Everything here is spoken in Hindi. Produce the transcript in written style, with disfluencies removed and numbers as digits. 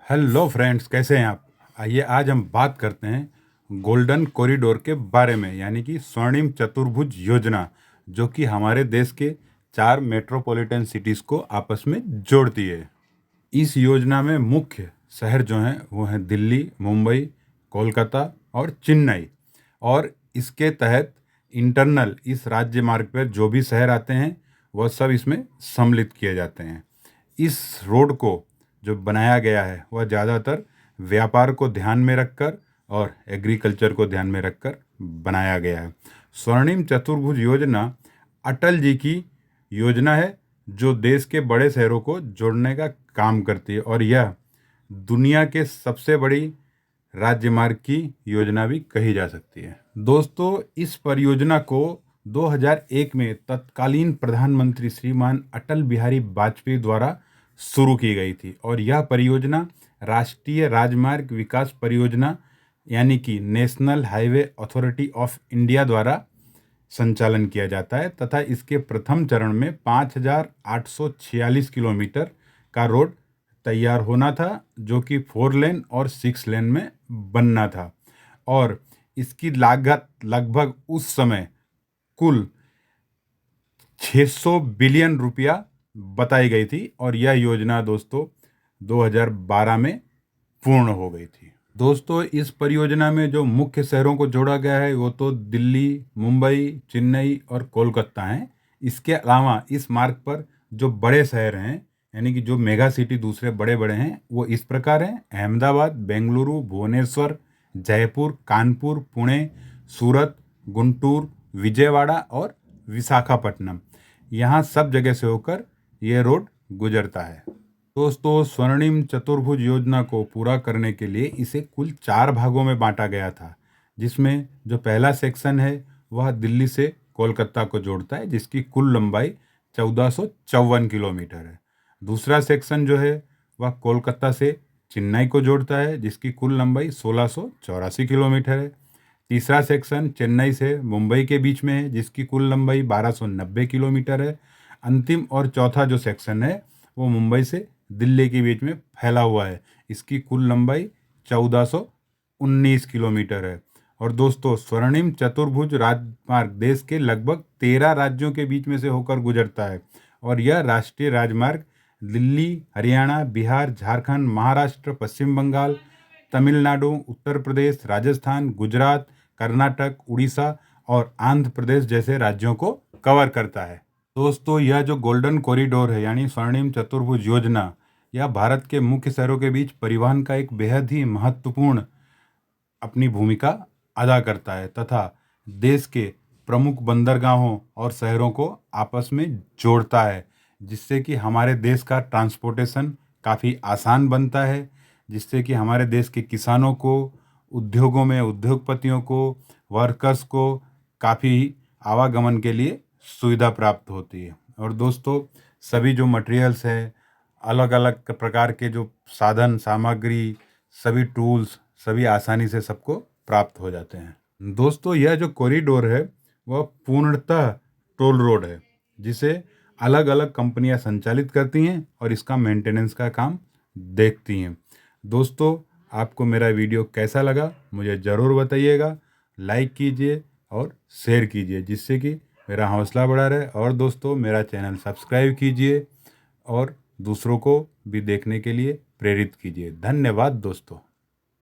हेलो फ्रेंड्स, कैसे हैं आप। आइए आज हम बात करते हैं गोल्डन कॉरिडोर के बारे में, यानी कि स्वर्णिम चतुर्भुज योजना, जो कि हमारे देश के 4 मेट्रोपॉलिटन सिटीज़ को आपस में जोड़ती है। इस योजना में मुख्य शहर जो हैं वो हैं दिल्ली, मुंबई, कोलकाता और चेन्नई। और इसके तहत इंटरनल इस राज्य मार्ग पर जो भी शहर आते हैं वह सब इसमें सम्मिलित किए जाते हैं। इस रोड को जो बनाया गया है वह ज़्यादातर व्यापार को ध्यान में रखकर और एग्रीकल्चर को ध्यान में रखकर बनाया गया है। स्वर्णिम चतुर्भुज योजना अटल जी की योजना है जो देश के बड़े शहरों को जोड़ने का काम करती है, और यह दुनिया के सबसे बड़ी राज्य मार्ग की योजना भी कही जा सकती है। दोस्तों, इस परियोजना को 2001 में तत्कालीन प्रधानमंत्री श्रीमान अटल बिहारी वाजपेयी द्वारा शुरू की गई थी, और यह परियोजना राष्ट्रीय राजमार्ग विकास परियोजना यानी कि national highway authority of India द्वारा संचालन किया जाता है, तथा इसके प्रथम चरण में 5,846 किलोमीटर का रोड तैयार होना था, जो कि 4 लेन और 6 लेन में बनना था। और इसकी लागत लगभग उस समय कुल 600 बिलियन रुपया बताई गई थी, और यह योजना दोस्तों 2012 में पूर्ण हो गई थी। दोस्तों, इस परियोजना में जो मुख्य शहरों को जोड़ा गया है वो तो दिल्ली, मुंबई, चेन्नई और कोलकाता हैं। इसके अलावा इस मार्ग पर जो बड़े शहर हैं, यानी कि जो मेगा सिटी दूसरे बड़े बड़े हैं, वो इस प्रकार हैं: अहमदाबाद, बेंगलुरु, भुवनेश्वर, जयपुर, कानपुर, पुणे, सूरत, गुंटूर, विजयवाड़ा और विशाखापट्टनम। यहाँ सब जगह से होकर ये रोड गुजरता है। दोस्तों, स्वर्णिम चतुर्भुज योजना को पूरा करने के लिए इसे कुल 4 भागों में बांटा गया था, जिसमें जो पहला सेक्शन है वह दिल्ली से कोलकाता को जोड़ता है, जिसकी कुल लंबाई 1454 किलोमीटर है। दूसरा सेक्शन जो है वह कोलकाता से चेन्नई को जोड़ता है, जिसकी कुल लंबाई 1684 किलोमीटर है। तीसरा सेक्शन चेन्नई से मुंबई के बीच में है, जिसकी कुल लंबाई 1290 किलोमीटर है। अंतिम और चौथा जो सेक्शन है वो मुंबई से दिल्ली के बीच में फैला हुआ है, इसकी कुल लंबाई 1419 किलोमीटर है। और दोस्तों, स्वर्णिम चतुर्भुज राजमार्ग देश के लगभग 13 राज्यों के बीच में से होकर गुजरता है, और यह राष्ट्रीय राजमार्ग दिल्ली, हरियाणा, बिहार, झारखंड, महाराष्ट्र, पश्चिम बंगाल, तमिलनाडु, उत्तर प्रदेश, राजस्थान, गुजरात, कर्नाटक, उड़ीसा और आंध्र प्रदेश जैसे राज्यों को कवर करता है। दोस्तों, यह जो गोल्डन कॉरिडोर है यानी स्वर्णिम चतुर्भुज योजना, यह भारत के मुख्य शहरों के बीच परिवहन का एक बेहद ही महत्वपूर्ण अपनी भूमिका अदा करता है, तथा देश के प्रमुख बंदरगाहों और शहरों को आपस में जोड़ता है, जिससे कि हमारे देश का ट्रांसपोर्टेशन काफ़ी आसान बनता है, जिससे कि हमारे देश के किसानों को, उद्योगों में उद्योगपतियों को, वर्कर्स को काफ़ी आवागमन के लिए सुविधा प्राप्त होती है। और दोस्तों, सभी जो मटेरियल्स है, अलग अलग प्रकार के जो साधन सामग्री, सभी टूल्स, सभी आसानी से सबको प्राप्त हो जाते हैं। दोस्तों, यह जो कॉरिडोर है वह पूर्णतः टोल रोड है, जिसे अलग अलग कंपनियां संचालित करती हैं और इसका मेंटेनेंस का काम देखती हैं। दोस्तों, आपको मेरा वीडियो कैसा लगा मुझे ज़रूर बताइएगा। लाइक कीजिए और शेयर कीजिए, जिससे कि मेरा हौसला बढ़ा रहे। और दोस्तों, मेरा चैनल सब्सक्राइब कीजिए और दूसरों को भी देखने के लिए प्रेरित कीजिए। धन्यवाद दोस्तों।